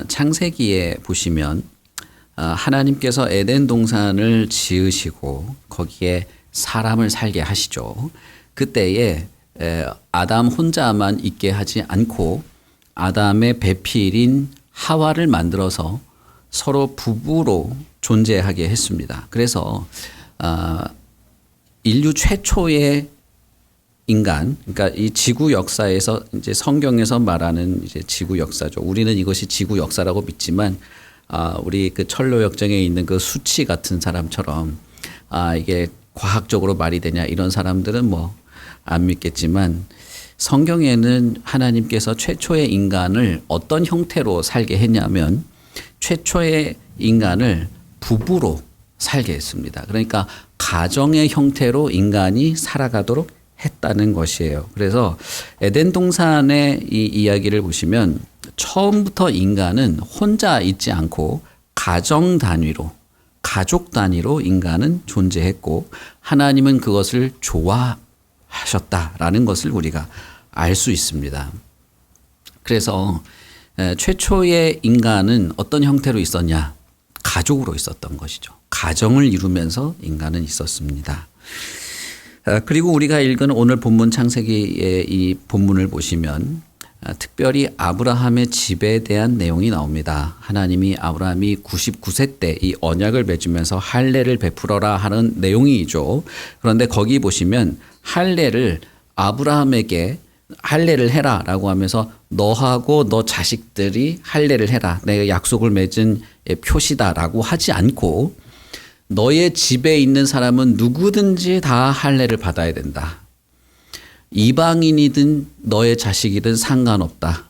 창세기에 보시면 하나님께서 에덴 동산을 지으시고 거기에 사람을 살게 하시죠. 그때에 아담 혼자만 있게 하지 않고 아담의 배필인 하와를 만들어서 서로 부부로 존재하게 했습니다. 그래서 인류 최초의 인간, 그러니까 이 지구 역사에서 이제 성경에서 말하는 이제 지구 역사죠. 우리는 이것이 지구 역사라고 믿지만 우리 그 철로 역정에 있는 그 수치 같은 사람처럼 이게 과학적으로 말이 되냐 이런 사람들은 뭐 안 믿겠지만 성경에는 하나님께서 최초의 인간을 어떤 형태로 살게 했냐면 최초의 인간을 부부로 살게 했습니다. 그러니까 가정의 형태로 인간이 살아가도록 했다는 것이에요. 그래서 에덴 동산의 이 이야기를 보시면 처음부터 인간은 혼자 있지 않고 가정 단위로, 가족 단위로 인간은 존재했고 하나님은 그것을 좋아하셨다라는 것을 우리가 알 수 있습니다. 그래서 최초의 인간은 어떤 형태로 있었냐? 가족으로 있었던 것이죠. 가정을 이루면서 인간은 있었습니다. 그리고 우리가 읽은 오늘 본문 창세기의 이 본문을 보시면 특별히 아브라함의 집에 대한 내용이 나옵니다. 하나님이 아브라함이 99세 때 이 언약을 맺으면서 할례를 베풀어라 하는 내용이죠. 그런데 거기 보시면 할례를 아브라함에게 할례를 해라라고 하면서 너하고 너 자식들이 할례를 해라. 내가 약속을 맺은 표시다라고 하지 않고 너의 집에 있는 사람은 누구든지 다 할례를 받아야 된다. 이방인이든 너의 자식이든 상관없다.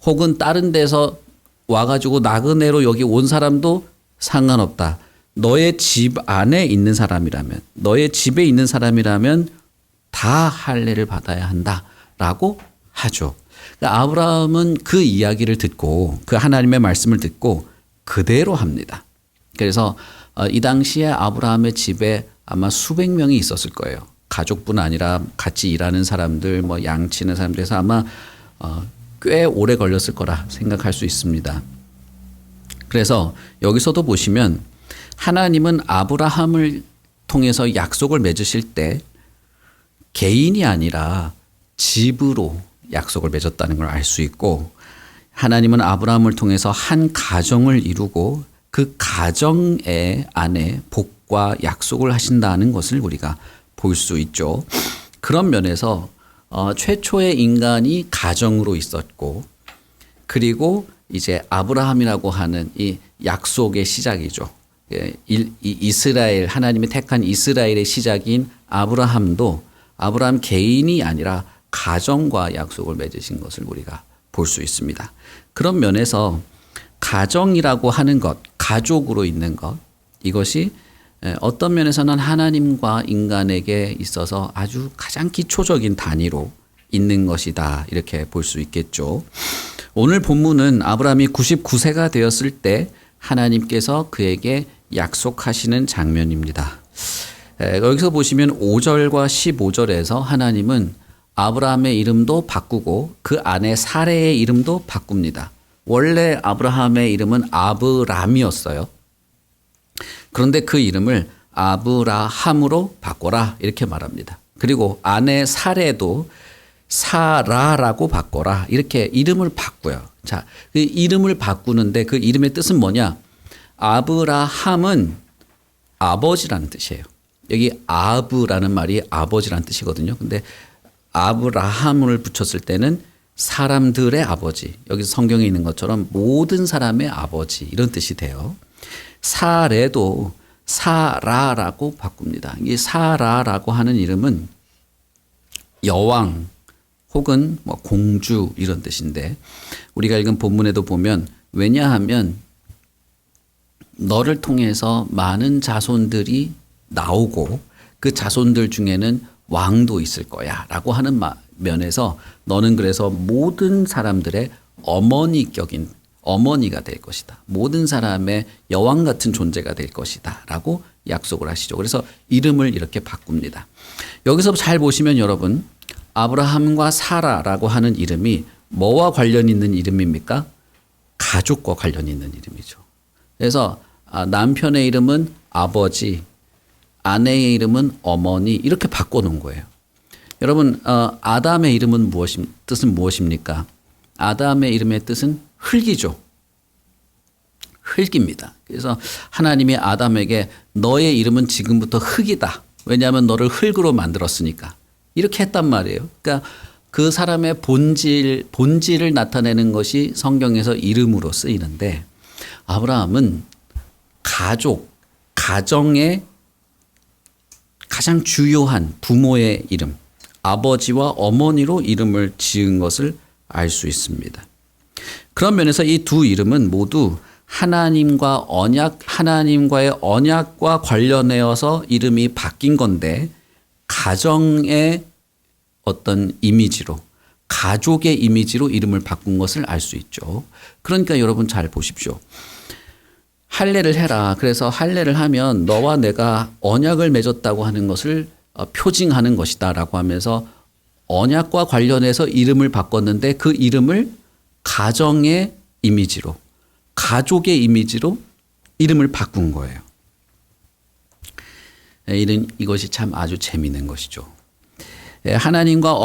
혹은 다른 데서 와가지고 나그네로 여기 온 사람도 상관없다. 너의 집 안에 있는 사람이라면, 너의 집에 있는 사람이라면 다 할례를 받아야 한다라고 하죠. 그러니까 아브라함은 그 이야기를 듣고 그 하나님의 말씀을 듣고 그대로 합니다. 그래서 이 당시에 아브라함의 집에 아마 수백 명이 있었을 거예요. 가족뿐 아니라 같이 일하는 사람들, 뭐 양치는 사람들에서 아마 꽤 오래 걸렸을 거라 생각할 수 있습니다. 그래서 여기서도 보시면 하나님은 아브라함을 통해서 약속을 맺으실 때 개인이 아니라 집으로 약속을 맺었다는 걸 알 수 있고 하나님은 아브라함을 통해서 한 가정을 이루고 그 가정의 안에 복과 약속을 하신다는 것을 우리가 볼 수 있죠. 그런 면에서 최초의 인간이 가정으로 있었고 그리고 이제 아브라함이라고 하는 이 약속의 시작이죠. 이스라엘, 하나님이 택한 이스라엘의 시작인 아브라함도 아브라함 개인이 아니라 가정과 약속을 맺으신 것을 우리가 볼 수 있습니다. 그런 면에서 가정이라고 하는 것, 가족으로 있는 것, 이것이 어떤 면에서는 하나님과 인간에게 있어서 아주 가장 기초적인 단위로 있는 것이다. 이렇게 볼 수 있겠죠. 오늘 본문은 아브라함이 99세가 되었을 때 하나님께서 그에게 약속하시는 장면입니다. 여기서 보시면 5절과 15절에서 하나님은 아브라함의 이름도 바꾸고 그 안에 사레의 이름도 바꿉니다. 원래 아브라함의 이름은 아브람이었어요. 그런데 그 이름을 아브라함으로 바꿔라 이렇게 말합니다. 그리고 아내 사레도 사라라고 바꿔라 이렇게 이름을 바꿔요. 자, 그 이름을 바꾸는데 그 이름의 뜻은 뭐냐? 아브라함은 아버지라는 뜻이에요. 여기 아브라는 말이 아버지라는 뜻이거든요. 근데 아브라함을 붙였을 때는 사람들의 아버지, 여기서 성경에 있는 것처럼 모든 사람의 아버지 이런 뜻이 돼요. 사레도 사라라고 바꿉니다. 이 사라라고 하는 이름은 여왕 혹은 뭐 공주 이런 뜻인데 우리가 읽은 본문에도 보면 왜냐하면 너를 통해서 많은 자손들이 나오고 그 자손들 중에는 왕도 있을 거야 라고 하는 면에서 너는 그래서 모든 사람들의 어머니격인 어머니가 될 것이다. 모든 사람의 여왕 같은 존재가 될 것이다 라고 약속을 하시죠. 그래서 이름을 이렇게 바꿉니다. 여기서 잘 보시면 여러분 아브라함과 사라라고 하는 이름이 뭐와 관련 있는 이름입니까? 가족과 관련이 있는 이름이죠. 그래서 남편의 이름은 아버지, 아내의 이름은 어머니 이렇게 바꿔놓은 거예요. 여러분 아담의 이름은 뜻은 무엇입니까? 아담의 이름의 뜻은 흙이죠. 흙입니다. 그래서 하나님이 아담에게 너의 이름은 지금부터 흙이다. 왜냐하면 너를 흙으로 만들었으니까. 이렇게 했단 말이에요. 그러니까 그 사람의 본질을 나타내는 것이 성경에서 이름으로 쓰이는데 아브라함은 가정의 가장 주요한 부모의 이름, 아버지와 어머니로 이름을 지은 것을 알 수 있습니다. 그런 면에서 이 두 이름은 모두 하나님과의 언약과 관련해서 이름이 바뀐 건데 가정의 어떤 이미지로 가족의 이미지로 이름을 바꾼 것을 알 수 있죠. 그러니까 여러분 잘 보십시오. 할례를 해라. 그래서 할례를 하면 너와 내가 언약을 맺었다고 하는 것을 표징하는 것이다라고 하면서 언약과 관련해서 이름을 바꿨는데 그 이름을 가정의 이미지로 가족의 이미지로 이름을 바꾼 거예요. 이것이 참 아주 재미있는 것이죠. 하나님과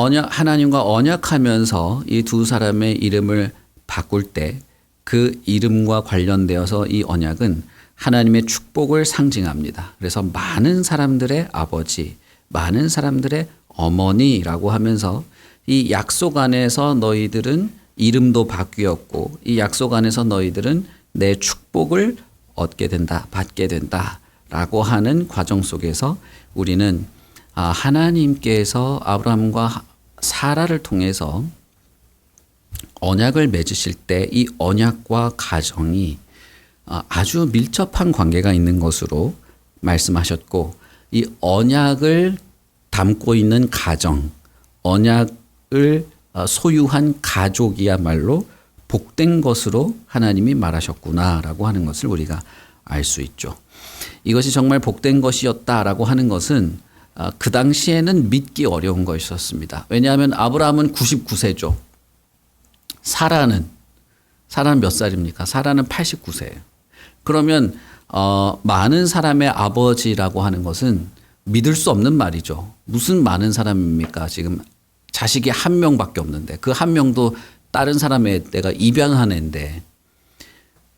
언약하면서 이 두 사람의 이름을 바꿀 때 그 이름과 관련되어서 이 언약은 하나님의 축복을 상징합니다. 그래서 많은 사람들의 아버지, 많은 사람들의 어머니라고 하면서 이 약속 안에서 너희들은 이름도 바뀌었고 이 약속 안에서 너희들은 내 축복을 얻게 된다, 받게 된다라고 하는 과정 속에서 우리는 하나님께서 아브라함과 사라를 통해서 언약을 맺으실 때 이 언약과 가정이 아주 밀접한 관계가 있는 것으로 말씀하셨고 이 언약을 담고 있는 가정, 언약을 소유한 가족이야말로 복된 것으로 하나님이 말하셨구나라고 하는 것을 우리가 알 수 있죠. 이것이 정말 복된 것이었다라고 하는 것은 그 당시에는 믿기 어려운 것이었습니다. 왜냐하면 아브라함은 99세죠. 사라는 몇 살입니까? 사라는 89세예요. 그러면 많은 사람의 아버지라고 하는 것은 믿을 수 없는 말이죠. 무슨 많은 사람입니까? 지금 자식이 한 명밖에 없는데 그 한 명도 다른 사람의 내가 입양한 애인데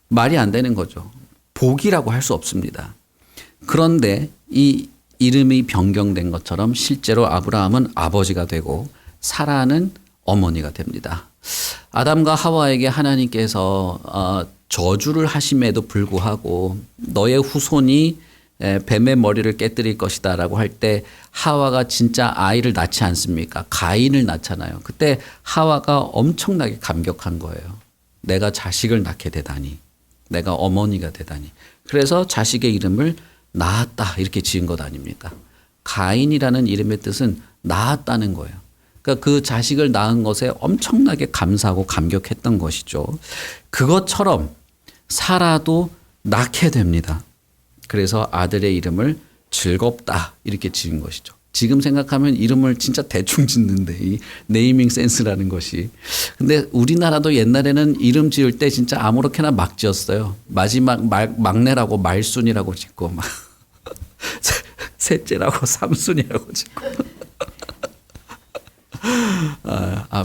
말이 안 되는 거죠. 복이라고 할 수 없습니다. 그런데 이 이름이 변경된 것처럼 실제로 아브라함은 아버지가 되고 사라는 어머니가 됩니다. 아담과 하와에게 하나님께서 저주를 하심에도 불구하고 너의 후손이 뱀의 머리를 깨뜨릴 것이다 라고 할 때 하와가 진짜 아이를 낳지 않습니까? 가인을 낳잖아요. 그때 하와가 엄청나게 감격한 거예요. 내가 자식을 낳게 되다니. 내가 어머니가 되다니. 그래서 자식의 이름을 낳았다 이렇게 지은 것 아닙니까? 가인이라는 이름의 뜻은 낳았다는 거예요. 그러니까 그 자식을 낳은 것에 엄청나게 감사하고 감격했던 것이죠. 그것처럼 사라도 낳게 됩니다. 그래서 아들의 이름을 즐겁다 이렇게 지은 것이죠. 지금 생각하면 이름을 진짜 대충 짓는데 이 네이밍 센스라는 것이. 근데 우리나라도 옛날에는 이름 지을 때 진짜 아무렇게나 막 지었어요. 마지막 막내라고 말순이라고 짓고 막 셋째라고 삼순이라고 짓고.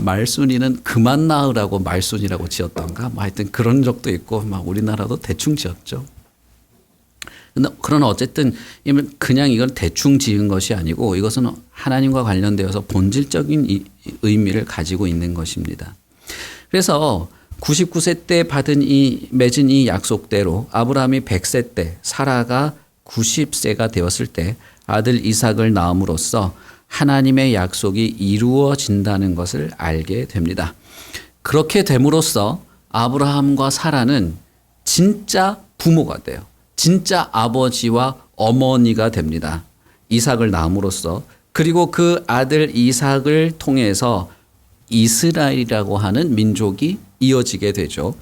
말순이는 그만 낳으라고 말순이라고 지었던가 뭐 하여튼 그런 적도 있고 막 우리나라도 대충 지었죠. 그러나 어쨌든 그냥 이걸 대충 지은 것이 아니고 이것은 하나님과 관련되어서 본질적인 의미를 가지고 있는 것입니다. 그래서 99세 때 맺은 이 약속대로 아브라함이 100세 때 사라가 90세가 되었을 때 아들 이삭을 낳음으로써 하나님의 약속이 이루어진다는 것을 알게 됩니다. 그렇게 됨으로써 아브라함과 사라는 진짜 부모가 돼요. 진짜 아버지와 어머니가 됩니다. 이삭을 낳음으로써. 그리고 그 아들 이삭을 통해서 이스라엘이라고 하는 민족이 이어지게 되죠.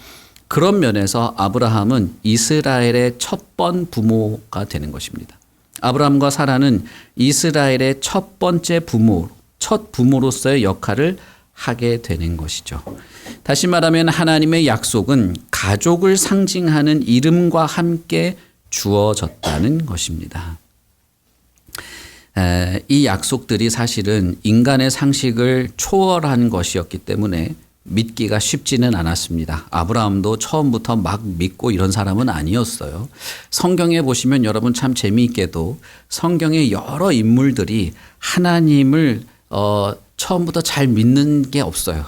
그런 면에서 아브라함은 이스라엘의 첫번 부모가 되는 것입니다. 아브라함과 사라는 이스라엘의 첫 번째 부모, 첫 부모로서의 역할을 하게 되는 것이죠. 다시 말하면 하나님의 약속은 가족을 상징하는 이름과 함께 주어졌다는 것입니다. 이 약속들이 사실은 인간의 상식을 초월한 것이었기 때문에 믿기가 쉽지는 않았습니다. 아브라함도 처음부터 막 믿고 이런 사람은 아니었어요. 성경에 보시면 여러분 참 재미있게도 성경의 여러 인물들이 하나님을 처음부터 잘 믿는 게 없어요.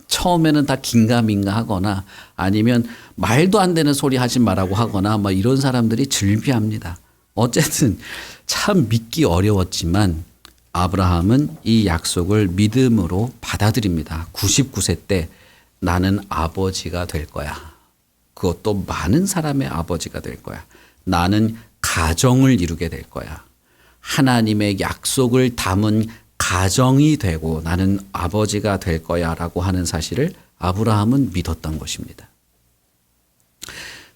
처음에는 다 긴가민가 하거나 아니면 말도 안 되는 소리 하지 말라고 하거나 막 이런 사람들이 즐비합니다. 어쨌든 참 믿기 어려웠지만 아브라함은 이 약속을 믿음으로 받아들입니다. 99세 때 나는 아버지가 될 거야. 그것도 많은 사람의 아버지가 될 거야. 나는 가정을 이루게 될 거야. 하나님의 약속을 담은 가정이 되고 나는 아버지가 될 거야 라고 하는 사실을 아브라함은 믿었던 것입니다.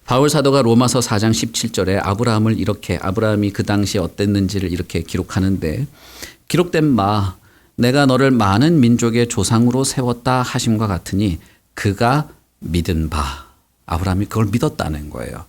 바울 사도가 로마서 4장 17절에 아브라함이 그 당시에 어땠는지를 이렇게 기록하는데 기록된 바 내가 너를 많은 민족의 조상으로 세웠다 하심과 같으니 그가 믿은 바 아브라함이 그걸 믿었다는 거예요.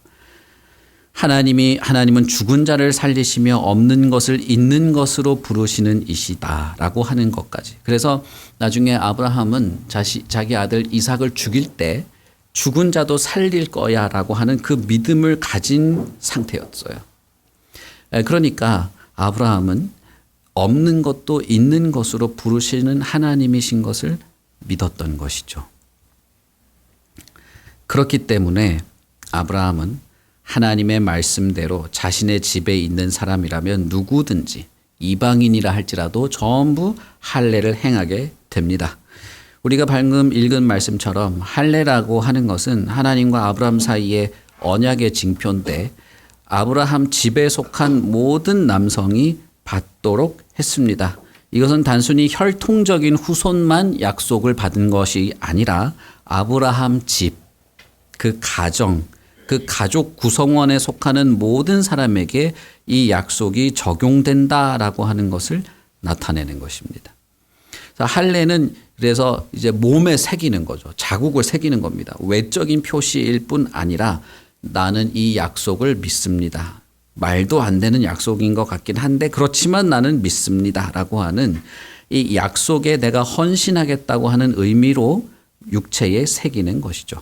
하나님은 죽은 자를 살리시며 없는 것을 있는 것으로 부르시는 이시다라고 하는 것까지. 그래서 나중에 아브라함은 자기 아들 이삭을 죽일 때 죽은 자도 살릴 거야라고 하는 그 믿음을 가진 상태였어요. 그러니까 아브라함은 없는 것도 있는 것으로 부르시는 하나님이신 것을 믿었던 것이죠. 그렇기 때문에 아브라함은 하나님의 말씀대로 자신의 집에 있는 사람이라면 누구든지 이방인이라 할지라도 전부 할례를 행하게 됩니다. 우리가 방금 읽은 말씀처럼 할례라고 하는 것은 하나님과 아브라함 사이의 언약의 징표인데 아브라함 집에 속한 모든 남성이 받도록 했습니다. 이것은 단순히 혈통적인 후손만 약속을 받은 것이 아니라 아브라함 집, 그 가정, 그 가족 구성원에 속하는 모든 사람에게 이 약속이 적용된다라고 하는 것을 나타내는 것입니다. 할례는 그래서 이제 몸에 새기는 거죠. 자국을 새기는 겁니다. 외적인 표시일 뿐 아니라 나는 이 약속을 믿습니다. 말도 안 되는 약속인 것 같긴 한데 그렇지만 나는 믿습니다라고 하는 이 약속에 내가 헌신하겠다고 하는 의미로 육체에 새기는 것이죠.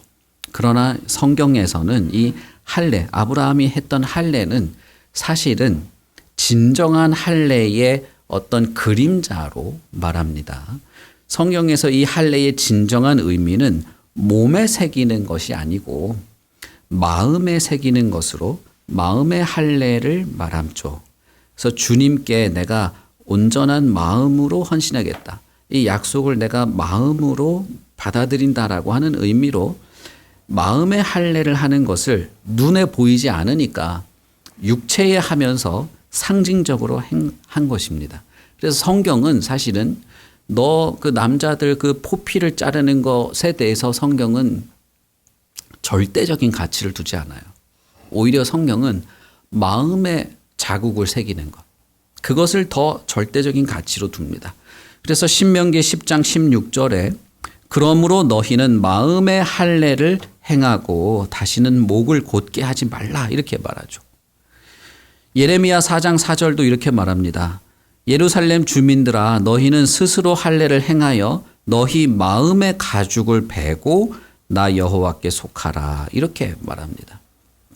그러나 성경에서는 이 할례, 아브라함이 했던 할례는 사실은 진정한 할례의 어떤 그림자로 말합니다. 성경에서 이 할례의 진정한 의미는 몸에 새기는 것이 아니고 마음에 새기는 것으로 마음의 할례를 말함죠. 그래서 주님께 내가 온전한 마음으로 헌신하겠다. 이 약속을 내가 마음으로 받아들인다라고 하는 의미로 마음의 할례를 하는 것을 눈에 보이지 않으니까 육체에 하면서 상징적으로 한 것입니다. 그래서 성경은 사실은 너 그 남자들 그 포피를 자르는 것에 대해서 성경은 절대적인 가치를 두지 않아요. 오히려 성경은 마음의 자국을 새기는 것, 그것을 더 절대적인 가치로 둡니다. 그래서 신명기 10장 16절에 그러므로 너희는 마음의 할례를 행하고 다시는 목을 곧게 하지 말라 이렇게 말하죠. 예레미야 4장 4절도 이렇게 말합니다. 예루살렘 주민들아 너희는 스스로 할례를 행하여 너희 마음의 가죽을 베고 나 여호와께 속하라 이렇게 말합니다.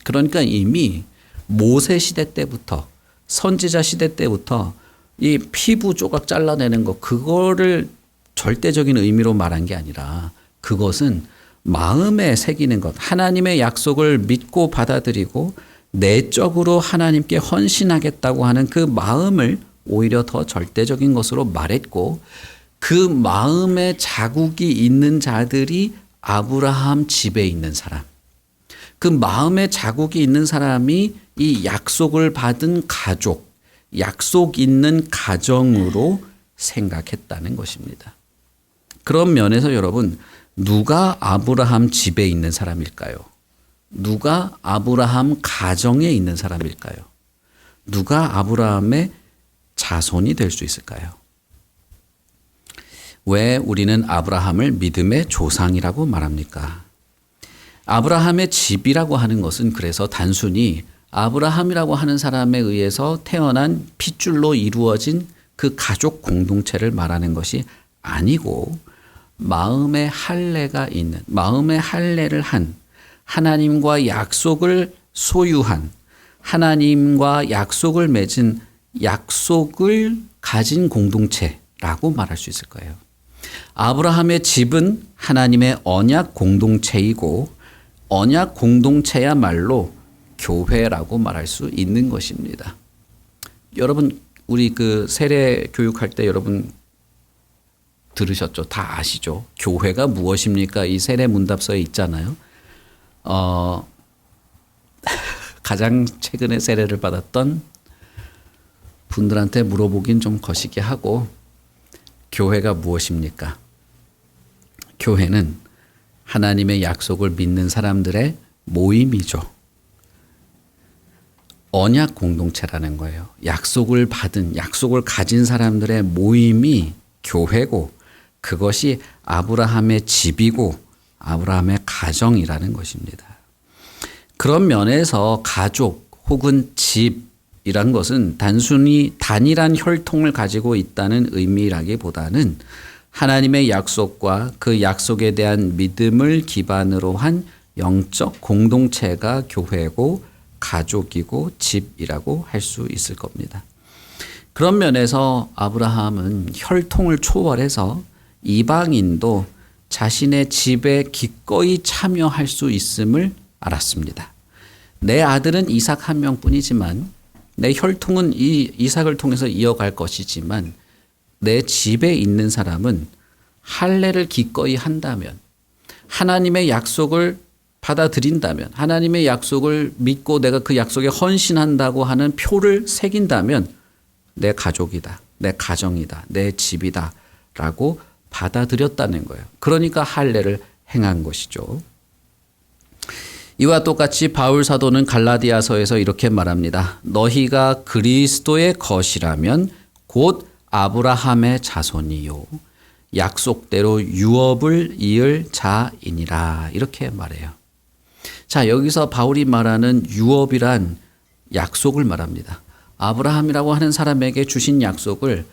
그러니까 이미 모세 시대 때부터 선지자 시대 때부터 이 피부 조각 잘라내는 거 그거를 절대적인 의미로 말한 게 아니라 그것은 마음에 새기는 것, 하나님의 약속을 믿고 받아들이고 내적으로 하나님께 헌신하겠다고 하는 그 마음을 오히려 더 절대적인 것으로 말했고 그 마음에 자국이 있는 자들이 아브라함 집에 있는 사람, 그 마음에 자국이 있는 사람이 이 약속을 받은 가족, 약속 있는 가정으로 생각했다는 것입니다. 그런 면에서 여러분, 누가 아브라함 집에 있는 사람일까요? 누가 아브라함 가정에 있는 사람일까요? 누가 아브라함의 자손이 될 수 있을까요? 왜 우리는 아브라함을 믿음의 조상이라고 말합니까? 아브라함의 집이라고 하는 것은 그래서 단순히 아브라함이라고 하는 사람에 의해서 태어난 핏줄로 이루어진 그 가족 공동체를 말하는 것이 아니고 마음의 할례가 있는, 마음의 할례를 한, 하나님과 약속을 소유한, 하나님과 약속을 맺은, 약속을 가진 공동체라고 말할 수 있을 거예요. 아브라함의 집은 하나님의 언약 공동체이고 언약 공동체야말로 교회라고 말할 수 있는 것입니다. 여러분, 우리 그 세례 교육할 때 여러분 들으셨죠? 다 아시죠? 교회가 무엇입니까? 이 세례 문답서에 있잖아요. 가장 최근에 세례를 받았던 분들한테 물어보긴 좀 거시기 하고, 교회가 무엇입니까? 교회는 하나님의 약속을 믿는 사람들의 모임이죠. 언약 공동체라는 거예요. 약속을 받은, 약속을 가진 사람들의 모임이 교회고, 그것이 아브라함의 집이고 아브라함의 가정이라는 것입니다. 그런 면에서 가족 혹은 집이란 것은 단순히 단일한 혈통을 가지고 있다는 의미라기보다는 하나님의 약속과 그 약속에 대한 믿음을 기반으로 한 영적 공동체가 교회고 가족이고 집이라고 할 수 있을 겁니다. 그런 면에서 아브라함은 혈통을 초월해서 이방인도 자신의 집에 기꺼이 참여할 수 있음을 알았습니다. 내 아들은 이삭 한 명뿐이지만 내 혈통은 이 이삭을 통해서 이어갈 것이지만 내 집에 있는 사람은 할례를 기꺼이 한다면, 하나님의 약속을 받아들인다면, 하나님의 약속을 믿고 내가 그 약속에 헌신한다고 하는 표를 새긴다면 내 가족이다, 내 가정이다, 내 집이다 라고 받아들였다는 거예요. 그러니까 할례를 행한 것이죠. 이와 똑같이 바울 사도는 갈라디아서에서 이렇게 말합니다. 너희가 그리스도의 것이라면 곧 아브라함의 자손이요 약속대로 유업을 이을 자이니라, 이렇게 말해요. 자, 여기서 바울이 말하는 유업이란 약속을 말합니다. 아브라함이라고 하는 사람에게 주신 약속을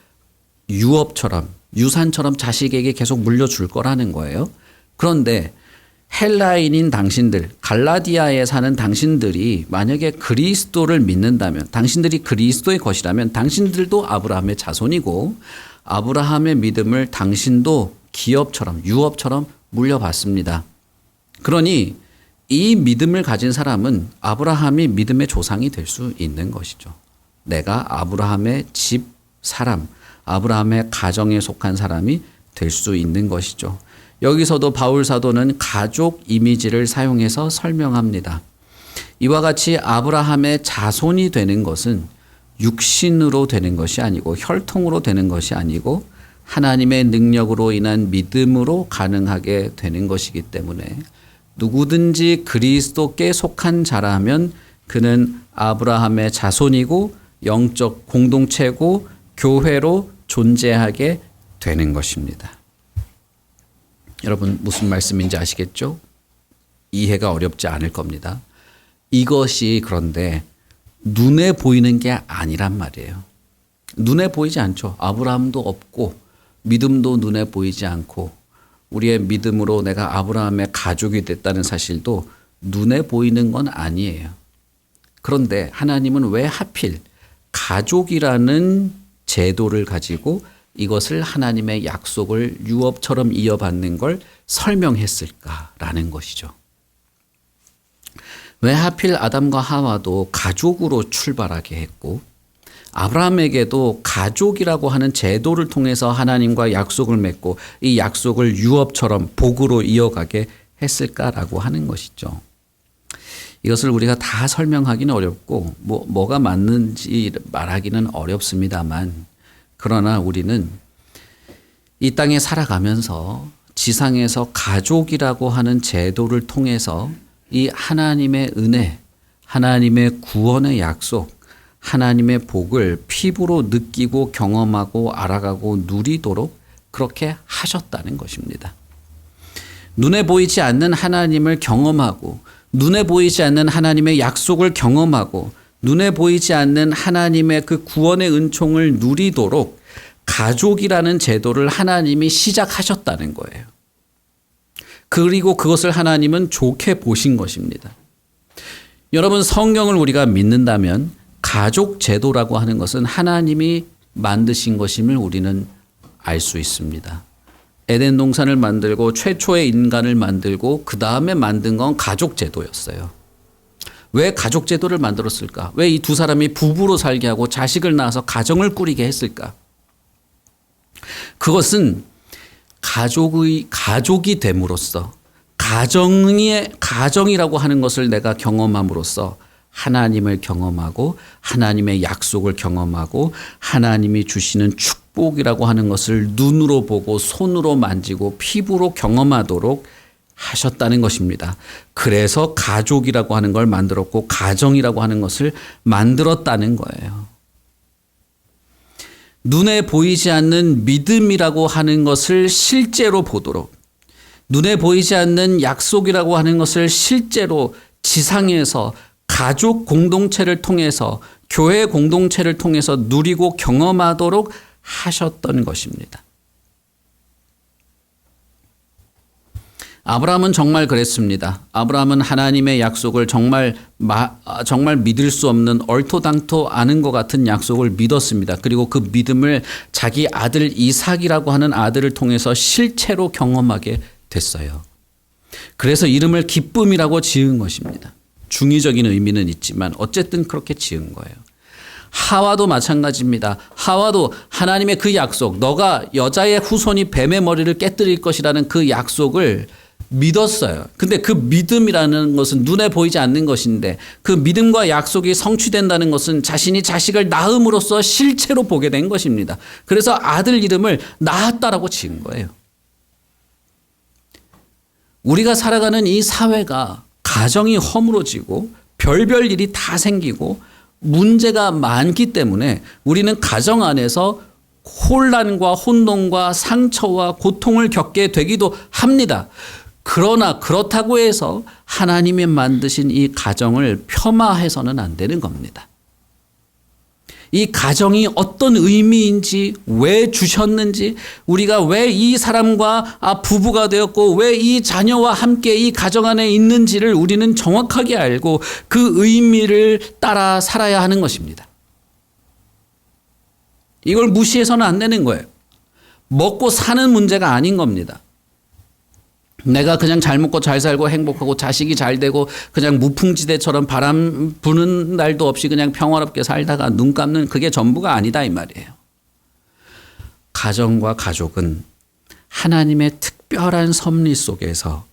유업처럼, 유산처럼 자식에게 계속 물려줄 거라는 거예요. 그런데 헬라인인 당신들, 갈라디아에 사는 당신들이 만약에 그리스도를 믿는다면, 당신들이 그리스도의 것이라면 당신들도 아브라함의 자손이고 아브라함의 믿음을 당신도 기업처럼, 유업처럼 물려받습니다. 그러니 이 믿음을 가진 사람은 아브라함이 믿음의 조상이 될 수 있는 것이죠. 내가 아브라함의 집 사람, 아브라함의 가정에 속한 사람이 될 수 있는 것이죠. 여기서도 바울 사도는 가족 이미지를 사용해서 설명합니다. 이와 같이 아브라함의 자손이 되는 것은 육신으로 되는 것이 아니고 혈통으로 되는 것이 아니고 하나님의 능력으로 인한 믿음으로 가능하게 되는 것이기 때문에 누구든지 그리스도께 속한 자라면 그는 아브라함의 자손이고 영적 공동체고 교회로 존재하게 되는 것입니다. 여러분, 무슨 말씀인지 아시겠죠? 이해가 어렵지 않을 겁니다. 이것이 그런데 눈에 보이는 게 아니란 말이에요. 눈에 보이지 않죠. 아브라함도 없고 믿음도 눈에 보이지 않고 우리의 믿음으로 내가 아브라함의 가족이 됐다는 사실도 눈에 보이는 건 아니에요. 그런데 하나님은 왜 하필 가족이라는 제도를 가지고 이것을 하나님의 약속을 유업처럼 이어받는 걸 설명했을까라는 것이죠. 왜 하필 아담과 하와도 가족으로 출발하게 했고 아브라함에게도 가족이라고 하는 제도를 통해서 하나님과 약속을 맺고 이 약속을 유업처럼 복으로 이어가게 했을까라고 하는 것이죠. 이것을 우리가 다 설명하기는 어렵고 뭐가 맞는지 말하기는 어렵습니다만, 그러나 우리는 이 땅에 살아가면서 지상에서 가족이라고 하는 제도를 통해서 이 하나님의 은혜, 하나님의 구원의 약속, 하나님의 복을 피부로 느끼고 경험하고 알아가고 누리도록 그렇게 하셨다는 것입니다. 눈에 보이지 않는 하나님을 경험하고 눈에 보이지 않는 하나님의 약속을 경험하고 눈에 보이지 않는 하나님의 그 구원의 은총을 누리도록 가족이라는 제도를 하나님이 시작하셨다는 거예요. 그리고 그것을 하나님은 좋게 보신 것입니다. 여러분, 성경을 우리가 믿는다면 가족 제도라고 하는 것은 하나님이 만드신 것임을 우리는 알 수 있습니다. 에덴 동산을 만들고 최초의 인간을 만들고 그 다음에 만든 건 가족 제도였어요. 왜 가족 제도를 만들었을까? 왜 이 두 사람이 부부로 살게 하고 자식을 낳아서 가정을 꾸리게 했을까? 그것은 가족이 됨으로써 가정이라고 하는 것을 내가 경험함으로써 하나님을 경험하고 하나님의 약속을 경험하고 하나님이 주시는 축복이라고 하는 것을 눈으로 보고 손으로 만지고 피부로 경험하도록 하셨다는 것입니다. 그래서 가족이라고 하는 걸 만들었고 가정이라고 하는 것을 만들었다는 거예요. 눈에 보이지 않는 믿음이라고 하는 것을 실제로 보도록, 눈에 보이지 않는 약속이라고 하는 것을 실제로 지상에서 가족 공동체를 통해서, 교회 공동체를 통해서 누리고 경험하도록 하셨던 것입니다. 아브라함은 정말 그랬습니다. 아브라함은 하나님의 약속을 정말 믿을 수 없는 얼토당토 아는 것 같은 약속을 믿었습니다. 그리고 그 믿음을 자기 아들 이삭이라고 하는 아들을 통해서 실체로 경험하게 됐어요. 그래서 이름을 기쁨이라고 지은 것입니다. 중의적인 의미는 있지만 어쨌든 그렇게 지은 거예요. 하와도 마찬가지입니다. 하와도 하나님의 그 약속, 너가 여자의 후손이 뱀의 머리를 깨뜨릴 것이라는 그 약속을 믿었어요. 근데 그 믿음이라는 것은 눈에 보이지 않는 것인데 그 믿음과 약속이 성취된다는 것은 자신이 자식을 낳음으로써 실체로 보게 된 것입니다. 그래서 아들 이름을 낳았다라고 지은 거예요. 우리가 살아가는 이 사회가 가정이 허물어지고 별별 일이 다 생기고 문제가 많기 때문에 우리는 가정 안에서 혼란과 혼돈과 상처와 고통을 겪게 되기도 합니다. 그러나 그렇다고 해서 하나님이 만드신 이 가정을 폄하해서는 안 되는 겁니다. 이 가정이 어떤 의미인지, 왜 주셨는지, 우리가 왜 이 사람과 부부가 되었고 왜 이 자녀와 함께 이 가정 안에 있는지를 우리는 정확하게 알고 그 의미를 따라 살아야 하는 것입니다. 이걸 무시해서는 안 되는 거예요. 먹고 사는 문제가 아닌 겁니다. 내가 그냥 잘 먹고 잘 살고 행복하고 자식이 잘 되고 그냥 무풍지대처럼 바람 부는 날도 없이 그냥 평화롭게 살다가 눈 감는 그게 전부가 아니다 이 말이에요. 가정과 가족은 하나님의 특별한 섭리 속에서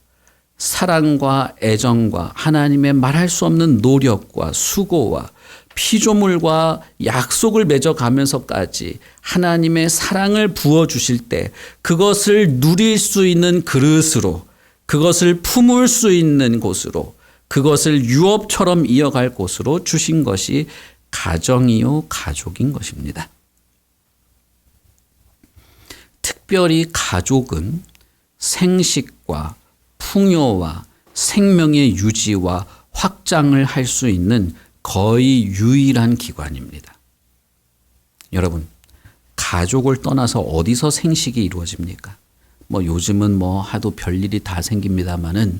사랑과 애정과 하나님의 말할 수 없는 노력과 수고와 피조물과 약속을 맺어가면서까지 하나님의 사랑을 부어주실 때 그것을 누릴 수 있는 그릇으로, 그것을 품을 수 있는 곳으로, 그것을 유업처럼 이어갈 곳으로 주신 것이 가정이요 가족인 것입니다. 특별히 가족은 생식과 풍요와 생명의 유지와 확장을 할 수 있는 거의 유일한 기관입니다. 여러분, 가족을 떠나서 어디서 생식이 이루어집니까? 요즘은 하도 별일이 다 생깁니다마는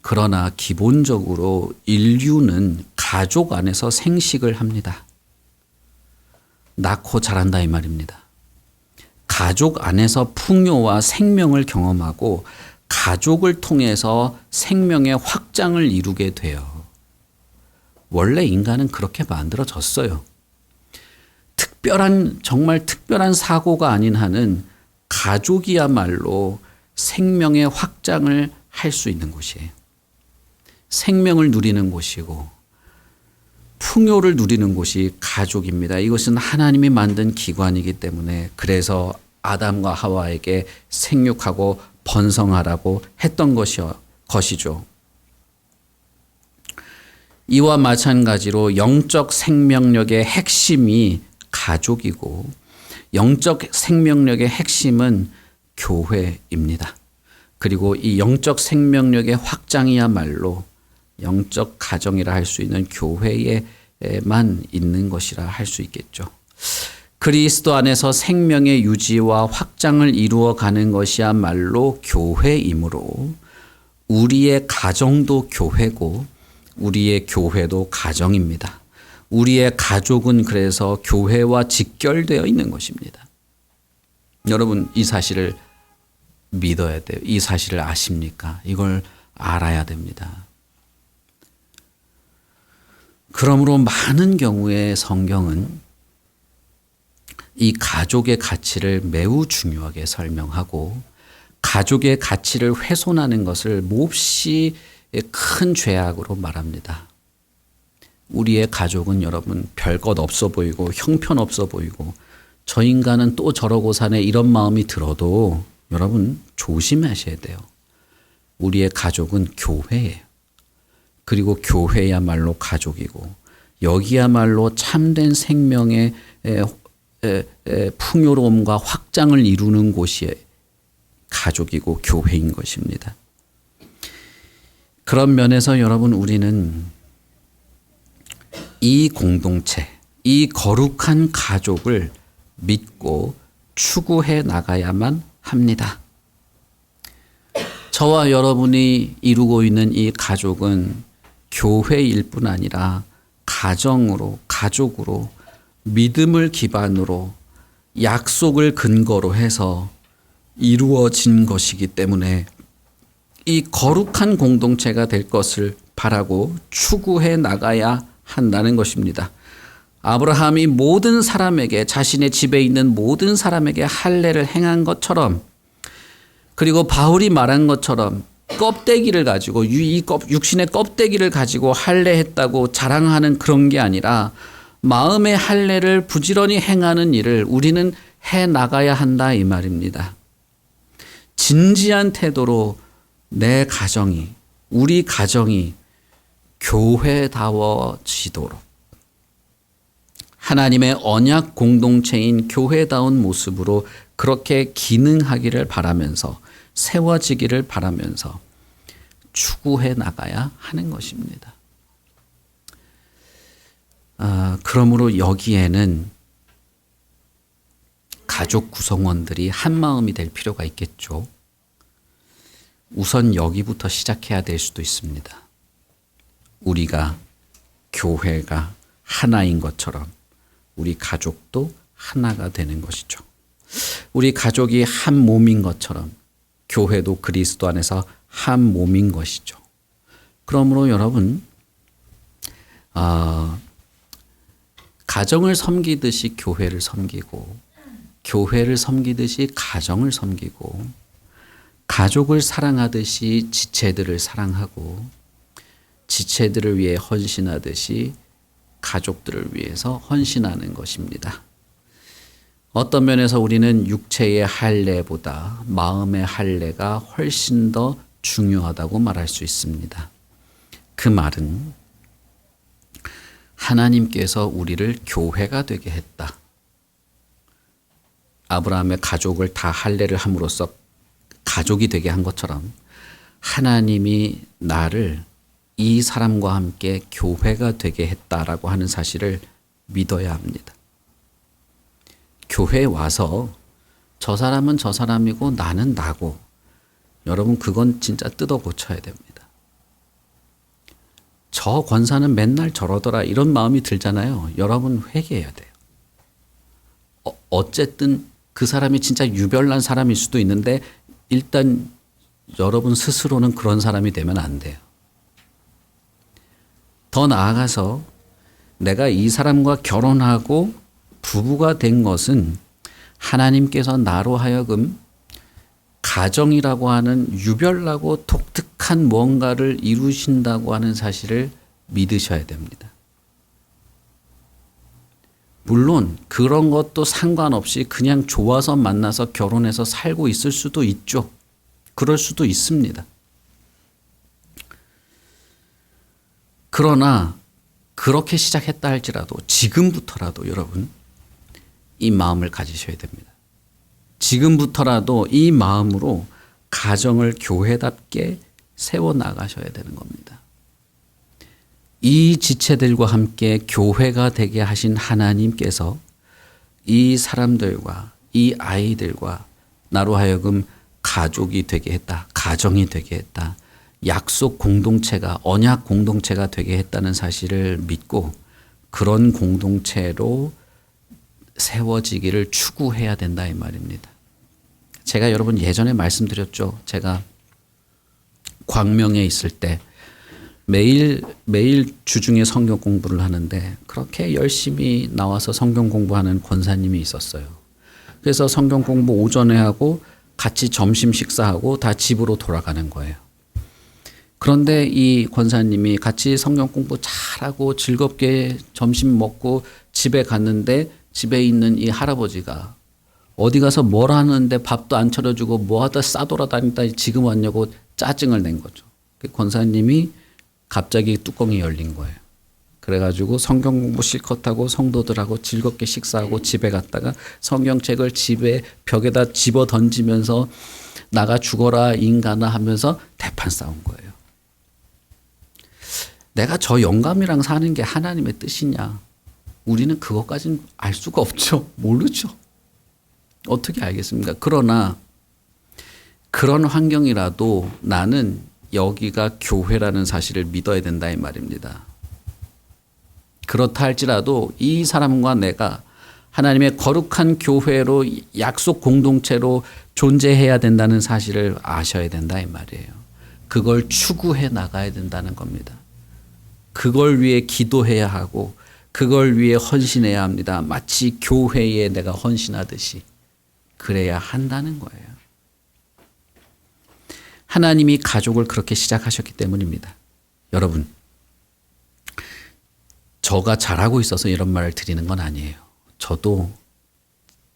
그러나 기본적으로 인류는 가족 안에서 생식을 합니다. 낳고 자란다 이 말입니다. 가족 안에서 풍요와 생명을 경험하고 가족을 통해서 생명의 확장을 이루게 돼요. 원래 인간은 그렇게 만들어졌어요. 정말 특별한 사고가 아닌 한은 가족이야말로 생명의 확장을 할 수 있는 곳이에요. 생명을 누리는 곳이고 풍요를 누리는 곳이 가족입니다. 이것은 하나님이 만든 기관이기 때문에 그래서 아담과 하와에게 생육하고 번성하라고 했던 것이죠. 이와 마찬가지로 영적 생명력의 핵심이 가족이고 영적 생명력의 핵심은 교회입니다. 그리고 이 영적 생명력의 확장이야말로 영적 가정이라 할 수 있는 교회에만 있는 것이라 할 수 있겠죠. 그리스도 안에서 생명의 유지와 확장을 이루어 가는 것이야말로 교회이므로 우리의 가정도 교회고 우리의 교회도 가정입니다. 우리의 가족은 그래서 교회와 직결되어 있는 것입니다. 여러분 이 사실을 믿어야 돼요. 이 사실을 아십니까? 이걸 알아야 됩니다. 그러므로 많은 경우에 성경은 이 가족의 가치를 매우 중요하게 설명하고 가족의 가치를 훼손하는 것을 몹시 큰 죄악으로 말합니다. 우리의 가족은 여러분 별것 없어 보이고 형편없어 보이고 저 인간은 또 저러고 사네 이런 마음이 들어도 여러분 조심하셔야 돼요. 우리의 가족은 교회예요. 그리고 교회야말로 가족이고 여기야말로 참된 생명의 풍요로움과 확장을 이루는 곳이 가족이고 교회인 것입니다. 그런 면에서 여러분 우리는 이 공동체, 이 거룩한 가족을 믿고 추구해 나가야만 합니다. 저와 여러분이 이루고 있는 이 가족은 교회일 뿐 아니라 가정으로, 가족으로, 믿음을 기반으로, 약속을 근거로 해서 이루어진 것이기 때문에 이 거룩한 공동체가 될 것을 바라고 추구해 나가야 한다는 것입니다. 아브라함이 모든 사람에게 자신의 집에 있는 모든 사람에게 할례를 행한 것처럼 그리고 바울이 말한 것처럼 껍데기를 가지고 이 육신의 껍데기를 가지고 할례했다고 자랑하는 그런 게 아니라 마음의 할례를 부지런히 행하는 일을 우리는 해 나가야 한다 이 말입니다. 진지한 태도로 내 가정이 우리 가정이 교회다워지도록 하나님의 언약 공동체인 교회다운 모습으로 그렇게 기능하기를 바라면서 세워지기를 바라면서 추구해 나가야 하는 것입니다. 그러므로 여기에는 가족 구성원들이 한 마음이 될 필요가 있겠죠. 우선 여기부터 시작해야 될 수도 있습니다. 우리가 교회가 하나인 것처럼 우리 가족도 하나가 되는 것이죠. 우리 가족이 한 몸인 것처럼 교회도 그리스도 안에서 한 몸인 것이죠. 그러므로 여러분 가정을 섬기듯이 교회를 섬기고 교회를 섬기듯이 가정을 섬기고 가족을 사랑하듯이 지체들을 사랑하고 지체들을 위해 헌신하듯이 가족들을 위해서 헌신하는 것입니다. 어떤 면에서 우리는 육체의 할례보다 마음의 할례가 훨씬 더 중요하다고 말할 수 있습니다. 그 말은 하나님께서 우리를 교회가 되게 했다. 아브라함의 가족을 다 할례를 함으로써 가족이 되게 한 것처럼 하나님이 나를 이 사람과 함께 교회가 되게 했다라고 하는 사실을 믿어야 합니다. 교회에 와서 저 사람은 저 사람이고 나는 나고 여러분 그건 진짜 뜯어 고쳐야 됩니다. 저 권사는 맨날 저러더라 이런 마음이 들잖아요. 여러분 회개해야 돼요. 어쨌든 그 사람이 진짜 유별난 사람일 수도 있는데 일단 여러분 스스로는 그런 사람이 되면 안 돼요. 더 나아가서 내가 이 사람과 결혼하고 부부가 된 것은 하나님께서 나로 하여금 가정이라고 하는 유별나고 독특한 무언가를 이루신다고 하는 사실을 믿으셔야 됩니다. 물론 그런 것도 상관없이 그냥 좋아서 만나서 결혼해서 살고 있을 수도 있죠. 그럴 수도 있습니다. 그러나 그렇게 시작했다 할지라도 지금부터라도 여러분 이 마음을 가지셔야 됩니다. 지금부터라도 이 마음으로 가정을 교회답게 세워 나가셔야 되는 겁니다. 이 지체들과 함께 교회가 되게 하신 하나님께서 이 사람들과 이 아이들과 나로 하여금 가족이 되게 했다. 가정이 되게 했다. 약속 공동체가 언약 공동체가 되게 했다는 사실을 믿고 그런 공동체로 세워지기를 추구해야 된다 이 말입니다. 제가 여러분 예전에 말씀드렸죠. 제가 광명에 있을 때 매일 주중에 성경 공부를 하는데 그렇게 열심히 나와서 성경 공부하는 권사님이 있었어요. 그래서 성경 공부 오전에 하고 같이 점심 식사하고 다 집으로 돌아가는 거예요. 그런데 이 권사님이 같이 성경 공부 잘하고 즐겁게 점심 먹고 집에 갔는데 집에 있는 이 할아버지가 어디 가서 뭘 하는데 밥도 안 차려주고 뭐 하다 싸돌아다니다 지금 왔냐고 짜증을 낸 거죠. 권사님이 갑자기 뚜껑이 열린 거예요. 그래가지고 성경 공부 실컷 하고 성도들하고 즐겁게 식사하고 집에 갔다가 성경책을 집에 벽에다 집어 던지면서 나가 죽어라 인간아 하면서 대판 싸운 거예요. 내가 저 영감이랑 사는 게 하나님의 뜻이냐? 우리는 그것까지는 알 수가 없죠. 모르죠. 어떻게 알겠습니까? 그러나 그런 환경이라도 나는 여기가 교회라는 사실을 믿어야 된다 이 말입니다. 그렇다 할지라도 이 사람과 내가 하나님의 거룩한 교회로 약속 공동체로 존재해야 된다는 사실을 아셔야 된다 이 말이에요. 그걸 추구해 나가야 된다는 겁니다. 그걸 위해 기도해야 하고 그걸 위해 헌신해야 합니다. 마치 교회에 내가 헌신하듯이 그래야 한다는 거예요. 하나님이 가족을 그렇게 시작하셨기 때문입니다. 여러분, 저가 잘하고 있어서 이런 말을 드리는 건 아니에요. 저도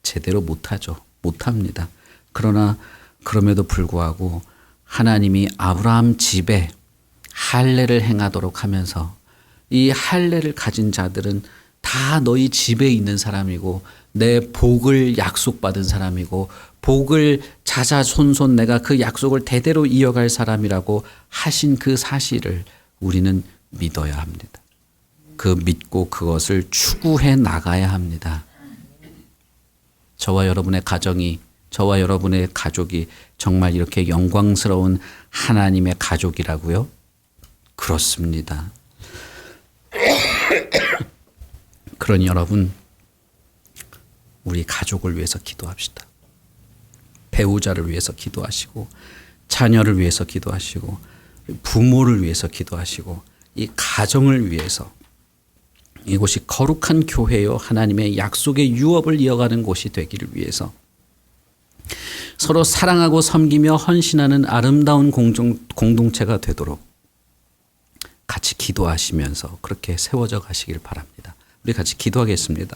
제대로 못하죠. 못합니다. 그러나 그럼에도 불구하고 하나님이 아브라함 집에 할례를 행하도록 하면서 이 할례를 가진 자들은 다 너희 집에 있는 사람이고 내 복을 약속받은 사람이고 복을 자자손손 내가 그 약속을 대대로 이어갈 사람이라고 하신 그 사실을 우리는 믿어야 합니다. 그 믿고 그것을 추구해 나가야 합니다. 저와 여러분의 가정이 저와 여러분의 가족이 정말 이렇게 영광스러운 하나님의 가족이라고요? 그렇습니다. 그러니 여러분 우리 가족을 위해서 기도합시다. 배우자를 위해서 기도하시고 자녀를 위해서 기도하시고 부모를 위해서 기도하시고 이 가정을 위해서 이곳이 거룩한 교회요 하나님의 약속의 유업을 이어가는 곳이 되기를 위해서 서로 사랑하고 섬기며 헌신하는 아름다운 공동체가 되도록 같이 기도하시면서 그렇게 세워져 가시길 바랍니다. 우리 같이 기도하겠습니다.